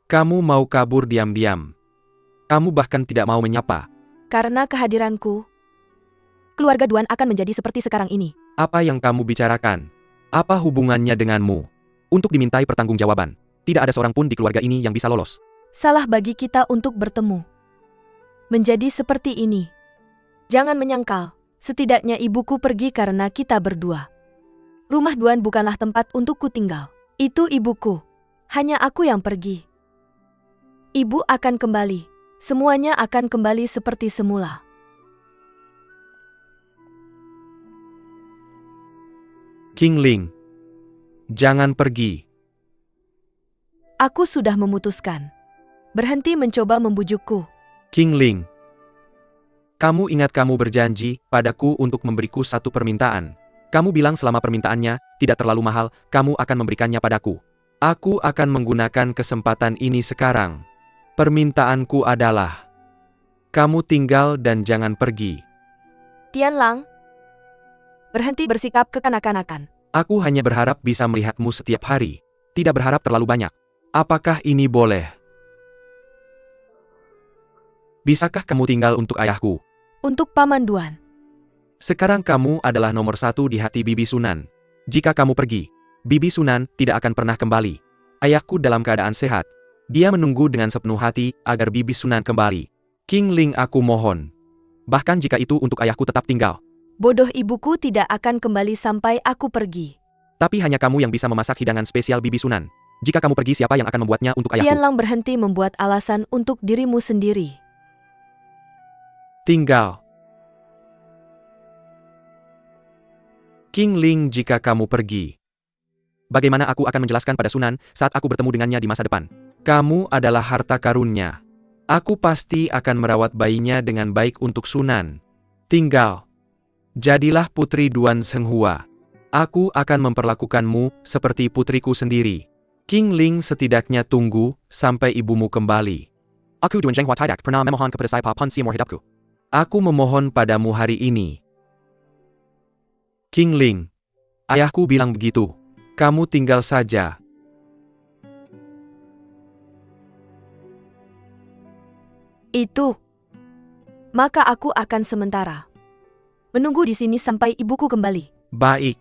Kamu mau kabur diam-diam. Kamu bahkan tidak mau menyapa. Karena kehadiranku, keluarga Duan akan menjadi seperti sekarang ini. Apa yang kamu bicarakan? Apa hubungannya denganmu? Untuk dimintai pertanggungjawaban. Tidak ada seorang pun di keluarga ini yang bisa lolos. Salah bagi kita untuk bertemu. Menjadi seperti ini. Jangan menyangkal, setidaknya ibuku pergi karena kita berdua. Rumah Duan bukanlah tempat untukku tinggal. Itu ibuku. Hanya aku yang pergi. Ibu akan kembali. Semuanya akan kembali seperti semula. Qingling, jangan pergi. Aku sudah memutuskan. Berhenti mencoba membujukku. Qingling, kamu ingat kamu berjanji padaku untuk memberiku satu permintaan. Kamu bilang selama permintaannya tidak terlalu mahal, kamu akan memberikannya padaku. Aku akan menggunakan kesempatan ini sekarang. Permintaanku adalah, kamu tinggal dan jangan pergi. Tianlang, berhenti bersikap kekanak-kanakan. Aku hanya berharap bisa melihatmu setiap hari. Tidak berharap terlalu banyak. Apakah ini boleh? Bisakah kamu tinggal untuk ayahku? Untuk Paman Duan. Sekarang kamu adalah nomor satu di hati Bibi Sunan. Jika kamu pergi, Bibi Sunan tidak akan pernah kembali. Ayahku dalam keadaan sehat. Dia menunggu dengan sepenuh hati agar Bibi Sunan kembali. Qingling, aku mohon. Bahkan jika itu untuk ayahku tetap tinggal. Bodoh, ibuku tidak akan kembali sampai aku pergi. Tapi hanya kamu yang bisa memasak hidangan spesial Bibi Sunan. Jika kamu pergi, siapa yang akan membuatnya untuk ayahku? Tianlang, berhenti membuat alasan untuk dirimu sendiri. Tinggal. Qingling, jika kamu pergi, bagaimana aku akan menjelaskan pada Sunan saat aku bertemu dengannya di masa depan? Kamu adalah harta karunnya. Aku pasti akan merawat bayinya dengan baik untuk Sunan. Tinggal. Jadilah putri Duan Zhenghua. Aku akan memperlakukanmu seperti putriku sendiri. Qingling, setidaknya tunggu sampai ibumu kembali. Aku Duan Zhenghua tidak pernah memohon kepada saya pun seumur hidupku. Aku memohon padamu hari ini. Qingling, ayahku bilang begitu. Kamu tinggal saja. Itu. Maka aku akan sementara menunggu di sini sampai ibuku kembali. Baik.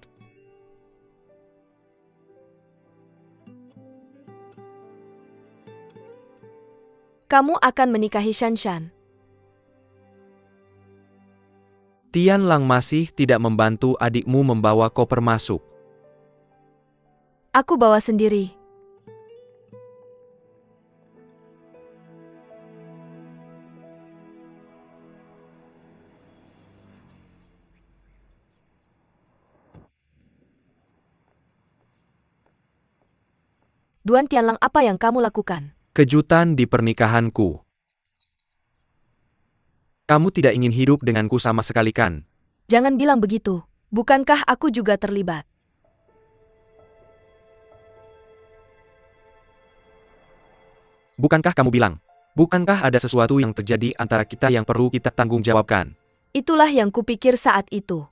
Kamu akan menikahi Shanshan. Tianlang masih tidak membantu adikmu membawa koper masuk. Aku bawa sendiri. Duan Tianlang, apa yang kamu lakukan? Kejutan di pernikahanku. Kamu tidak ingin hidup denganku sama sekali kan? Jangan bilang begitu. Bukankah aku juga terlibat? Bukankah kamu bilang? Bukankah ada sesuatu yang terjadi antara kita yang perlu kita tanggung jawabkan? Itulah yang kupikir saat itu.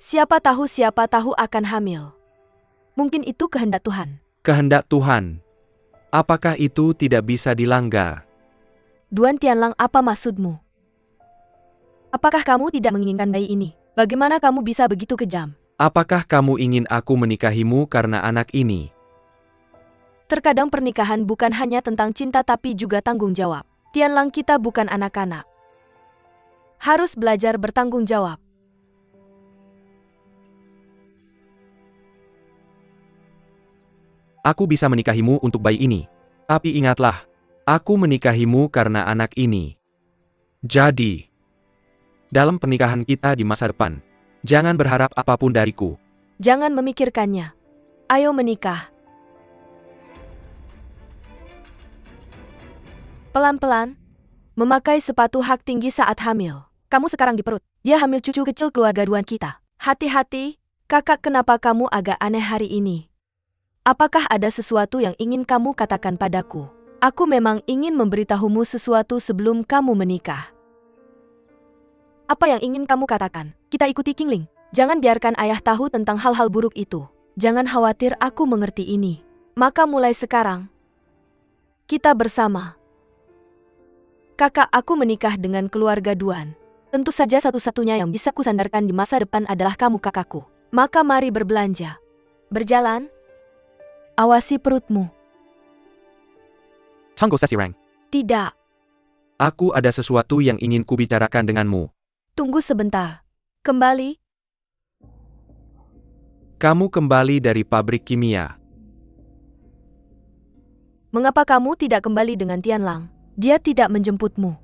Siapa tahu akan hamil. Mungkin itu kehendak Tuhan. Kehendak Tuhan. Apakah itu tidak bisa dilanggar? Duan Tianlang, apa maksudmu? Apakah kamu tidak menginginkan bayi ini? Bagaimana kamu bisa begitu kejam? Apakah kamu ingin aku menikahimu karena anak ini? Terkadang pernikahan bukan hanya tentang cinta tapi juga tanggung jawab. Tianlang, kita bukan anak-anak. Harus belajar bertanggung jawab. Aku bisa menikahimu untuk bayi ini. Tapi ingatlah, aku menikahimu karena anak ini. Jadi, dalam pernikahan kita di masa depan, jangan berharap apapun dariku. Jangan memikirkannya. Ayo menikah. Pelan-pelan. Memakai sepatu hak tinggi saat hamil. Kamu sekarang di perut. Dia hamil cucu kecil keluarga Duan kita. Hati-hati, kakak, kenapa kamu agak aneh hari ini? Apakah ada sesuatu yang ingin kamu katakan padaku? Aku memang ingin memberitahumu sesuatu sebelum kamu menikah. Apa yang ingin kamu katakan? Kita ikuti Qingling. Jangan biarkan ayah tahu tentang hal-hal buruk itu. Jangan khawatir, aku mengerti ini. Maka mulai sekarang, Kita bersama. Kakak aku menikah dengan keluarga Duan. Tentu saja satu-satunya yang bisa kusandarkan di masa depan adalah kamu kakakku. Maka mari berbelanja. Berjalan. Awasi perutmu. Tunggu sesi rang. Tidak. Aku ada sesuatu yang ingin kubicarakan denganmu. Tunggu sebentar. Kembali. Kamu kembali dari pabrik kimia. Mengapa kamu tidak kembali dengan Tianlang? Dia tidak menjemputmu.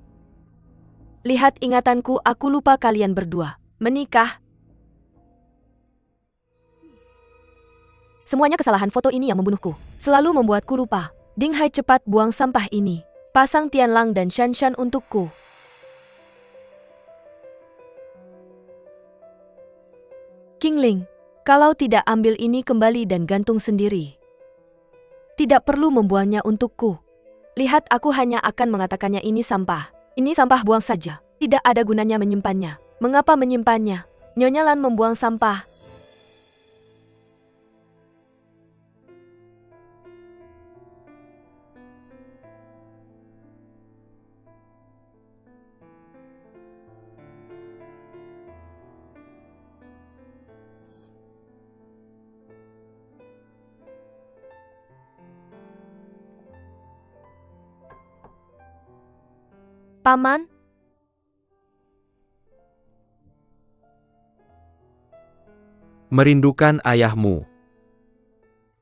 Lihat ingatanku, aku lupa kalian berdua. Menikah. Semuanya kesalahan foto ini yang membunuhku. Selalu membuatku lupa. Ding Hai, cepat buang sampah ini. Pasang Tianlang dan Shanshan untukku. Qingling, kalau tidak ambil ini kembali dan gantung sendiri. Tidak perlu membuangnya untukku. Lihat, aku hanya akan mengatakannya ini sampah. Ini sampah, buang saja. Tidak ada gunanya menyimpannya. Mengapa menyimpannya? Nyonya Lan membuang sampah. Paman, Merindukan ayahmu.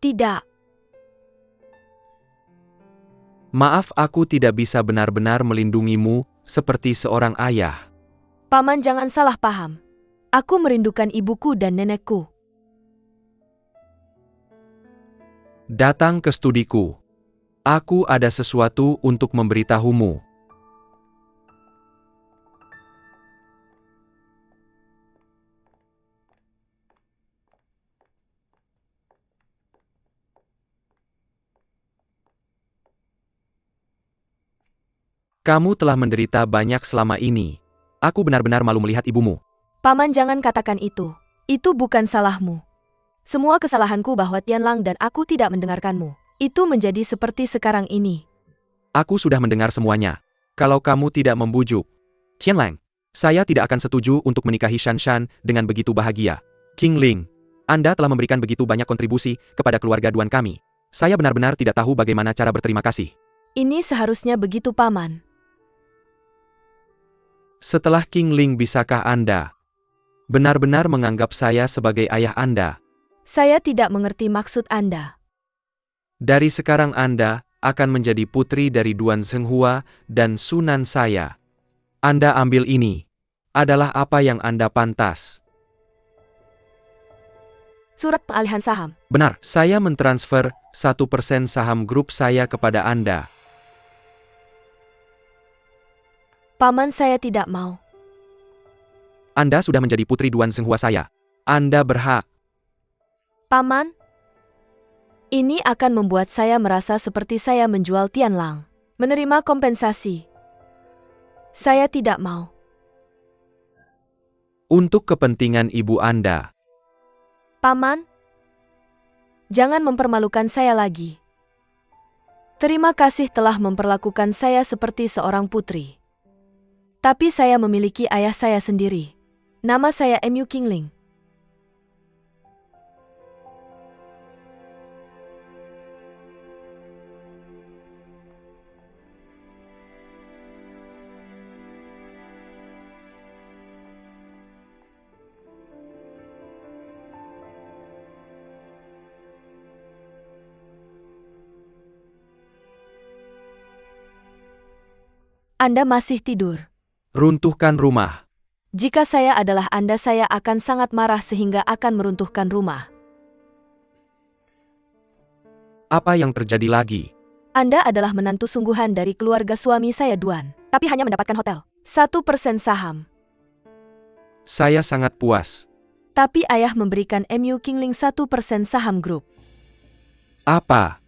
tidak. Maaf, aku tidak bisa benar-benar melindungimu seperti seorang ayah. Paman, jangan salah paham. Aku merindukan ibuku dan nenekku. Datang ke studiku. Aku ada sesuatu untuk memberitahumu. Kamu telah menderita banyak selama ini. Aku benar-benar malu melihat ibumu. Paman, jangan katakan itu. Itu bukan salahmu. Semua kesalahanku bahwa Tianlang dan aku tidak mendengarkanmu. Itu menjadi seperti sekarang ini. Aku sudah mendengar semuanya. Kalau kamu tidak membujuk Tianlang, saya tidak akan setuju untuk menikahi Shanshan dengan begitu bahagia. Qingling, Anda telah memberikan begitu banyak kontribusi kepada keluarga Duan kami. Saya benar-benar tidak tahu bagaimana cara berterima kasih. Ini seharusnya begitu, Paman. Setelah Qingling, bisakah Anda benar-benar menganggap saya sebagai ayah Anda? Saya tidak mengerti maksud Anda. Dari sekarang Anda akan menjadi putri dari Duan Zhenghua dan Sunan saya. Anda ambil ini. Adalah apa yang Anda pantas. Surat pengalihan saham. Benar, saya mentransfer 1% saham grup saya kepada Anda. Paman, saya tidak mau. Anda sudah menjadi putri Duan Zhenghua saya. Anda berhak. Paman, ini akan membuat saya merasa seperti saya menjual Tianlang. Menerima kompensasi. Saya tidak mau. Untuk kepentingan ibu Anda. Paman, jangan mempermalukan saya lagi. Terima kasih telah memperlakukan saya seperti seorang putri. Tapi saya memiliki ayah saya sendiri. Nama saya Mu Qingling. Anda masih tidur. Runtuhkan rumah. Jika saya adalah Anda, saya akan sangat marah sehingga akan meruntuhkan rumah. Apa yang terjadi lagi? Anda adalah menantu sungguhan dari keluarga suami saya Duan, tapi hanya mendapatkan hotel. 1% saham. Saya sangat puas. Tapi ayah memberikan Mu Qingling 1% saham grup. Apa?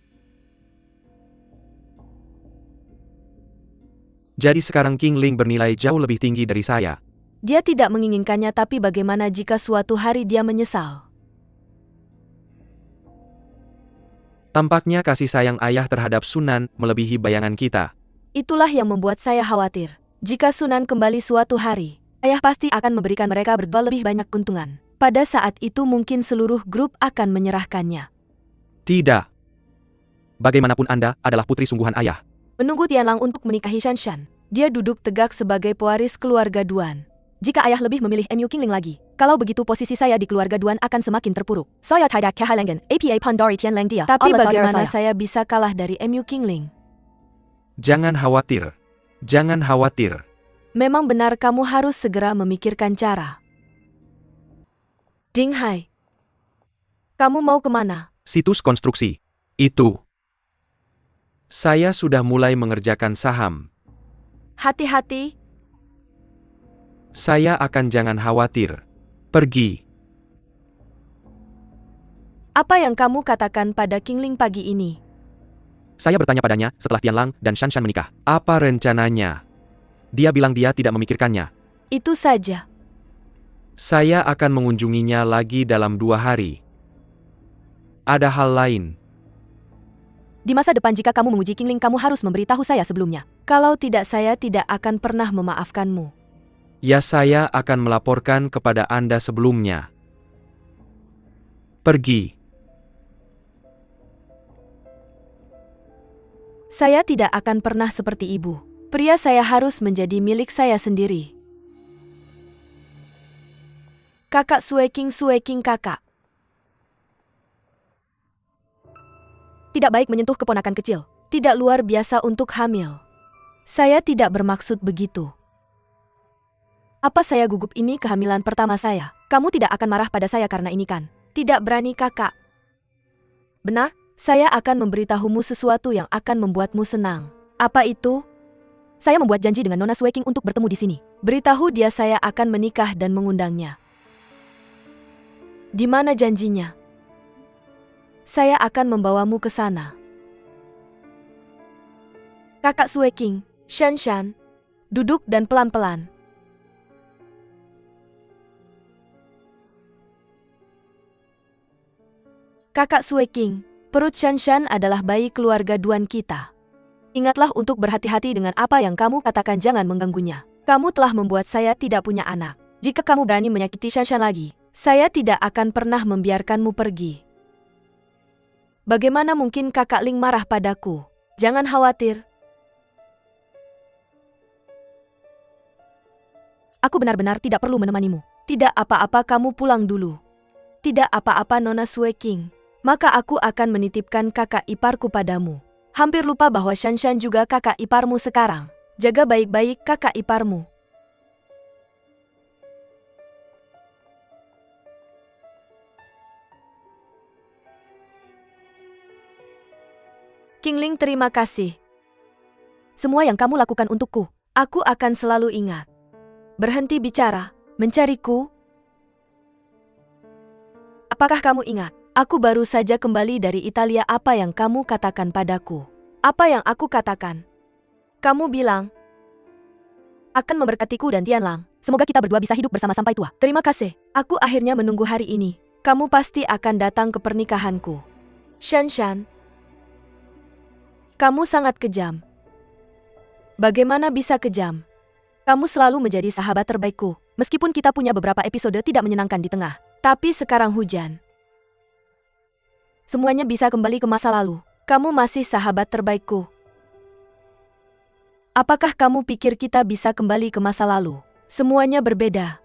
Jadi sekarang Qingling bernilai jauh lebih tinggi dari saya. Dia tidak menginginkannya, tapi bagaimana jika suatu hari dia menyesal? Tampaknya kasih sayang ayah terhadap Sunan melebihi bayangan kita. Itulah yang membuat saya khawatir. Jika Sunan kembali suatu hari, ayah pasti akan memberikan mereka berdua lebih banyak keuntungan. Pada saat itu mungkin seluruh grup akan menyerahkannya. Tidak. Bagaimanapun Anda adalah putri sungguhan ayah. Menunggu Tianlang untuk menikahi Shanshan, dia duduk tegak sebagai pewaris keluarga Duan. Jika ayah lebih memilih Mu Qingling lagi, kalau begitu posisi saya di keluarga Duan akan semakin terpuruk. Saya tidak kehalangan APA Pandari Tianlang dia. Tapi bagaimana saya bisa kalah dari Mu Qingling? Jangan khawatir. Jangan khawatir. Memang benar kamu harus segera memikirkan cara. Ding Hai. Kamu mau kemana? Situs konstruksi. Itu. Saya sudah mulai mengerjakan saham. Hati-hati. Saya akan jangan khawatir. Pergi. Apa yang kamu katakan pada Qingling pagi ini? Saya bertanya padanya setelah Tianlang dan Shanshan menikah. Apa rencananya? Dia bilang dia tidak memikirkannya. Itu saja. Saya akan mengunjunginya lagi dalam 2 hari. Ada hal lain. Di masa depan jika kamu menguji Qingling kamu harus memberitahu saya sebelumnya. Kalau tidak saya tidak akan pernah memaafkanmu. Ya, saya akan melaporkan kepada Anda sebelumnya. Pergi. Saya tidak akan pernah seperti ibu. Pria saya harus menjadi milik saya sendiri. Kakak Sueking kakak. Tidak baik menyentuh keponakan kecil. Tidak luar biasa untuk hamil. Saya tidak bermaksud begitu. Apa saya gugup ini kehamilan pertama saya? Kamu tidak akan marah pada saya karena ini kan? Tidak berani kakak. Benar, saya akan memberitahumu sesuatu yang akan membuatmu senang. Apa itu? Saya membuat janji dengan Nona Sueking untuk bertemu di sini. Beritahu dia saya akan menikah dan mengundangnya. Di mana janjinya? Saya akan membawamu ke sana. Kakak Sueking, Shanshan, duduk dan pelan-pelan. Kakak Sueking, perut Shanshan adalah bayi keluarga Duan kita. Ingatlah untuk berhati-hati dengan apa yang kamu katakan, jangan mengganggunya. Kamu telah membuat saya tidak punya anak. Jika kamu berani menyakiti Shanshan lagi, saya tidak akan pernah membiarkanmu pergi. Bagaimana mungkin kakak Ling marah padaku? Jangan khawatir. Aku benar-benar tidak perlu menemanimu. Tidak apa-apa, kamu pulang dulu. Tidak apa-apa Nona Sueking. Maka aku akan menitipkan kakak iparku padamu. Hampir lupa bahwa Shanshan juga kakak iparmu sekarang. Jaga baik-baik kakak iparmu. Qingling, terima kasih. Semua yang kamu lakukan untukku, aku akan selalu ingat. Berhenti bicara, mencariku. Apakah kamu ingat? Aku baru saja kembali dari Italia. Apa yang kamu katakan padaku? Apa yang aku katakan? Kamu bilang akan memberkatiku dan Tianlang. Semoga kita berdua bisa hidup bersama sampai tua. Terima kasih. Aku akhirnya menunggu hari ini. Kamu pasti akan datang ke pernikahanku. Shanshan, kamu sangat kejam. Bagaimana bisa kejam? Kamu selalu menjadi sahabat terbaikku. Meskipun kita punya beberapa episode tidak menyenangkan di tengah. Tapi sekarang hujan. Semuanya bisa kembali ke masa lalu. Kamu masih sahabat terbaikku. Apakah kamu pikir kita bisa kembali ke masa lalu? Semuanya berbeda.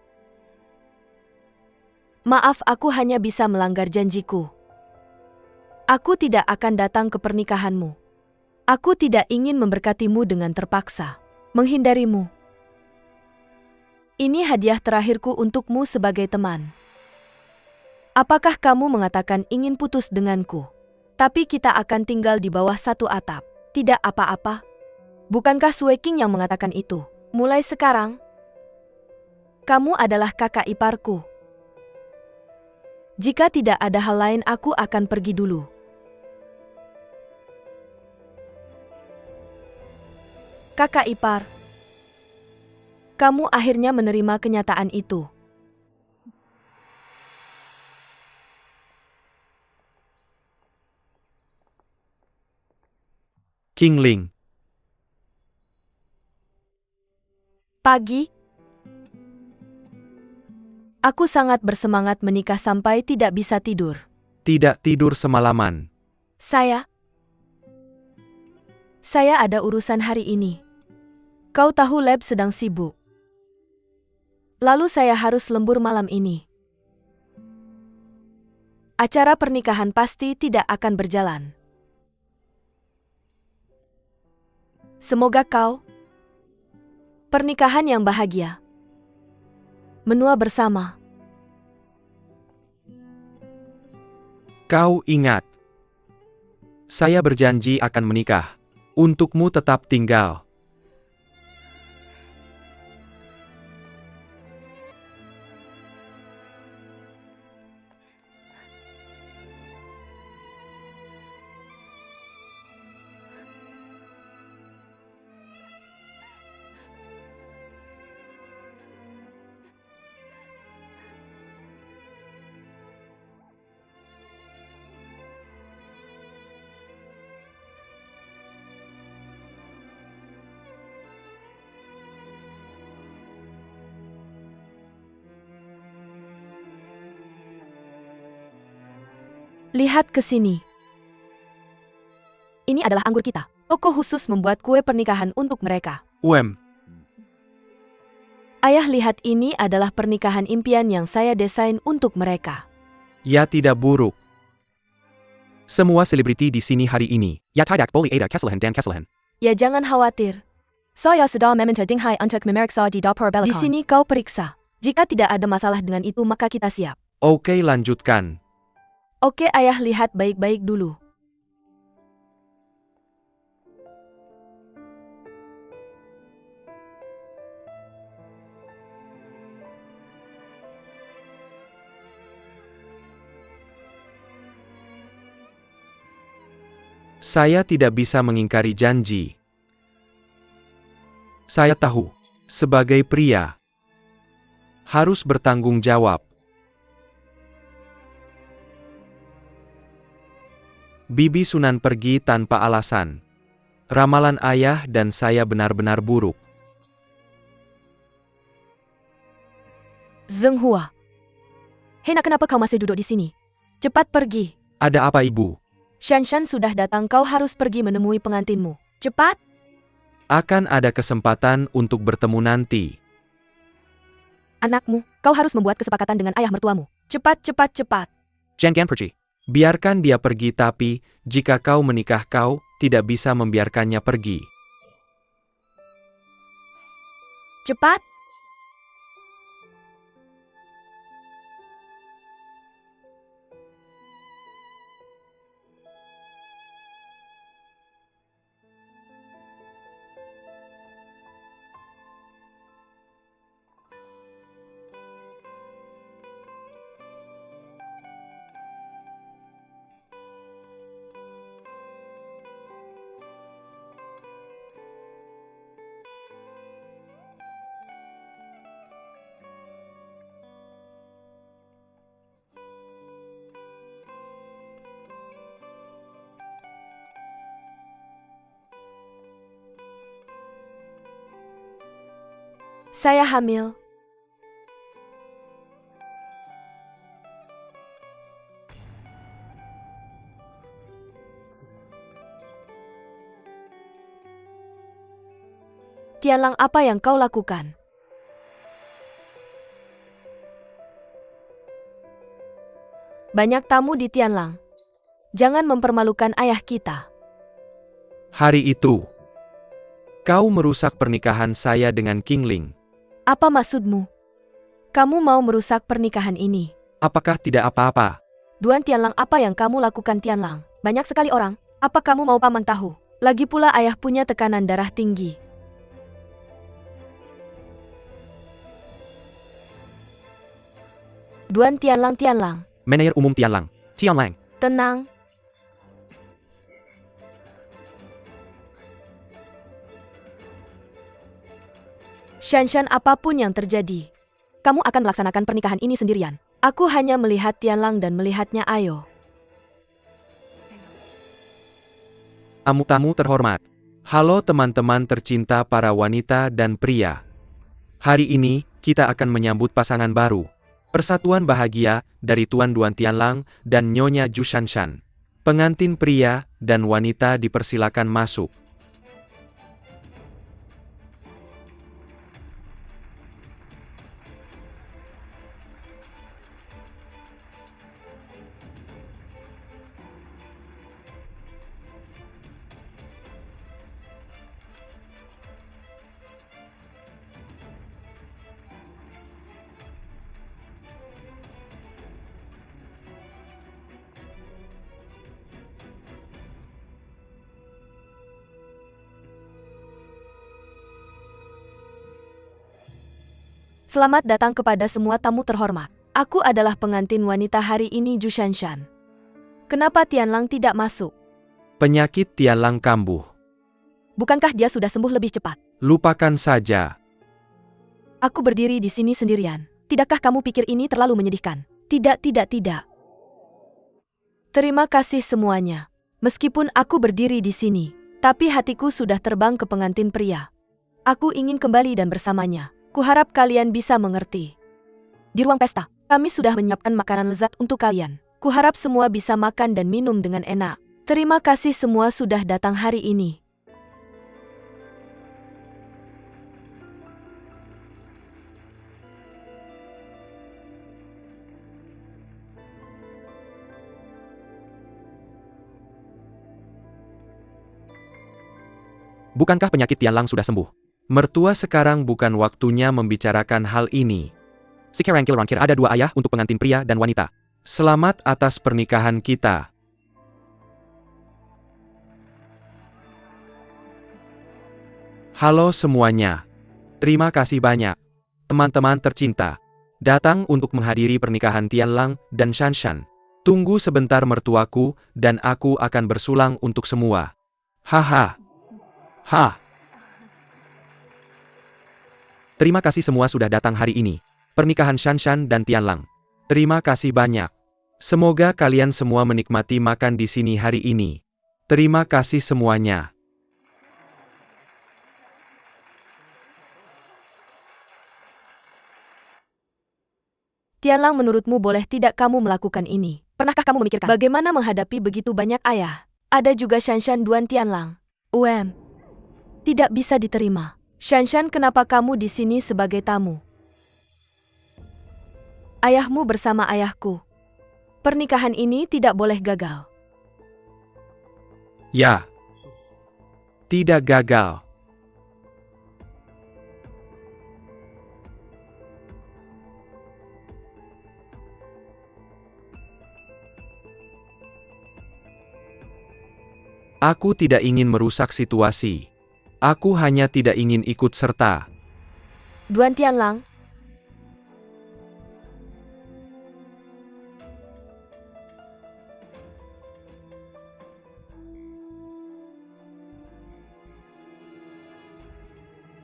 Maaf, aku hanya bisa melanggar janjiku. Aku tidak akan datang ke pernikahanmu. Aku tidak ingin memberkatimu dengan terpaksa. Menghindarimu. Ini hadiah terakhirku untukmu sebagai teman. Apakah kamu mengatakan ingin putus denganku? Tapi kita akan tinggal di bawah satu atap. Tidak apa-apa. Bukankah Sueking yang mengatakan itu? Mulai sekarang, kamu adalah kakak iparku. Jika tidak ada hal lain, aku akan pergi dulu. Kakak ipar, kamu akhirnya menerima kenyataan itu. Qingling. Pagi. Aku sangat bersemangat menikah sampai tidak bisa tidur. Tidak tidur semalaman. Saya ada urusan hari ini. Kau tahu lab sedang sibuk. Lalu saya harus lembur malam ini. Acara pernikahan pasti tidak akan berjalan. Semoga kau pernikahan yang bahagia. Menua bersama. Kau ingat. Saya berjanji akan menikah. Untukmu tetap tinggal. Lihat ke sini. Ini adalah anggur kita. Toko khusus membuat kue pernikahan untuk mereka. Ayah, lihat, ini adalah pernikahan impian yang saya desain untuk mereka. Ya, tidak buruk. Semua selebriti di sini hari ini. Ya, tidak boleh ada kesalahan dan kesalahan. Ya, jangan khawatir. Saya sudah meminta Dinghai untuk memeriksa di dapur belakang. Di sini kau periksa. Jika tidak ada masalah dengan itu maka kita siap. Oke, lanjutkan. Oke ayah, lihat baik-baik dulu. Saya tidak bisa mengingkari janji. Saya tahu, sebagai pria, harus bertanggung jawab. Bibi Sunan pergi tanpa alasan. Ramalan ayah dan saya benar-benar buruk. Zheng Hua. Hena, kenapa kau masih duduk di sini? Cepat pergi. Ada apa, Ibu? Shanshan sudah datang, kau harus pergi menemui pengantinmu. Cepat. Akan ada kesempatan untuk bertemu nanti. Anakmu, kau harus membuat kesepakatan dengan ayah mertuamu. Cepat, cepat, cepat. Jangan pergi. Biarkan dia pergi, tapi jika kau menikah kau tidak bisa membiarkannya pergi. Cepat. Saya hamil. Tianlang, apa yang kau lakukan? Banyak tamu di Tianlang. Jangan mempermalukan ayah kita. Hari itu, kau merusak pernikahan saya dengan Qingling. Apa maksudmu? Kamu mau merusak pernikahan ini? Apakah tidak apa-apa? Duan Tianlang, apa yang kamu lakukan Tianlang? Banyak sekali orang. Apa kamu mau paman tahu? Lagi pula ayah punya tekanan darah tinggi. Duan Tianlang, Tianlang. Manajer Umum Tianlang. Tianlang. Tenang. Shanshan, apapun yang terjadi, kamu akan melaksanakan pernikahan ini sendirian. Aku hanya melihat Tianlang dan melihatnya Ayo. Tamu terhormat. Halo teman-teman tercinta para wanita dan pria. Hari ini, kita akan menyambut pasangan baru. Persatuan bahagia dari Tuan Duan Tianlang dan Nyonya Zhu Shanshan. Pengantin pria dan wanita dipersilakan masuk. Selamat datang kepada semua tamu terhormat. Aku adalah pengantin wanita hari ini Zhu Shanshan. Kenapa Tianlang tidak masuk? Penyakit Tianlang kambuh. Bukankah dia sudah sembuh lebih cepat? Lupakan saja. Aku berdiri di sini sendirian. Tidakkah kamu pikir ini terlalu menyedihkan? Tidak. Terima kasih semuanya. Meskipun aku berdiri di sini, tapi hatiku sudah terbang ke pengantin pria. Aku ingin kembali dan bersamanya. Kuharap kalian bisa mengerti. Di ruang pesta, kami sudah menyiapkan makanan lezat untuk kalian. Kuharap semua bisa makan dan minum dengan enak. Terima kasih semua sudah datang hari ini. Bukankah penyakit Tianlang sudah sembuh? Mertua sekarang bukan waktunya membicarakan hal ini. Sekarang kira ada 2 ayah untuk pengantin pria dan wanita. Selamat atas pernikahan kita. Halo semuanya. Terima kasih banyak. Teman-teman tercinta. Datang untuk menghadiri pernikahan Tianlang dan Shanshan. Tunggu sebentar mertuaku, dan aku akan bersulang untuk semua. Haha. Ha. Terima kasih semua sudah datang hari ini. Pernikahan Shanshan dan Tianlang. Terima kasih banyak. Semoga kalian semua menikmati makan di sini hari ini. Terima kasih semuanya. Tianlang, menurutmu boleh tidak kamu melakukan ini? Pernahkah kamu memikirkan bagaimana menghadapi begitu banyak ayah? Ada juga Shanshan Duan Tianlang. Tidak bisa diterima. Shanshan, kenapa kamu di sini sebagai tamu? Ayahmu bersama ayahku. Pernikahan ini tidak boleh gagal. Ya. Tidak gagal. Aku tidak ingin merusak situasi. Aku hanya tidak ingin ikut serta. Duan Tianlang.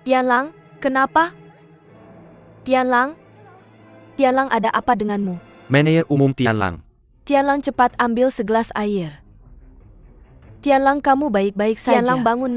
Tianlang, kenapa? Tianlang? Tianlang, ada apa denganmu? Manajer umum Tianlang. Tianlang, cepat ambil segelas air. Tianlang, kamu baik-baik saja. Tianlang, bangun.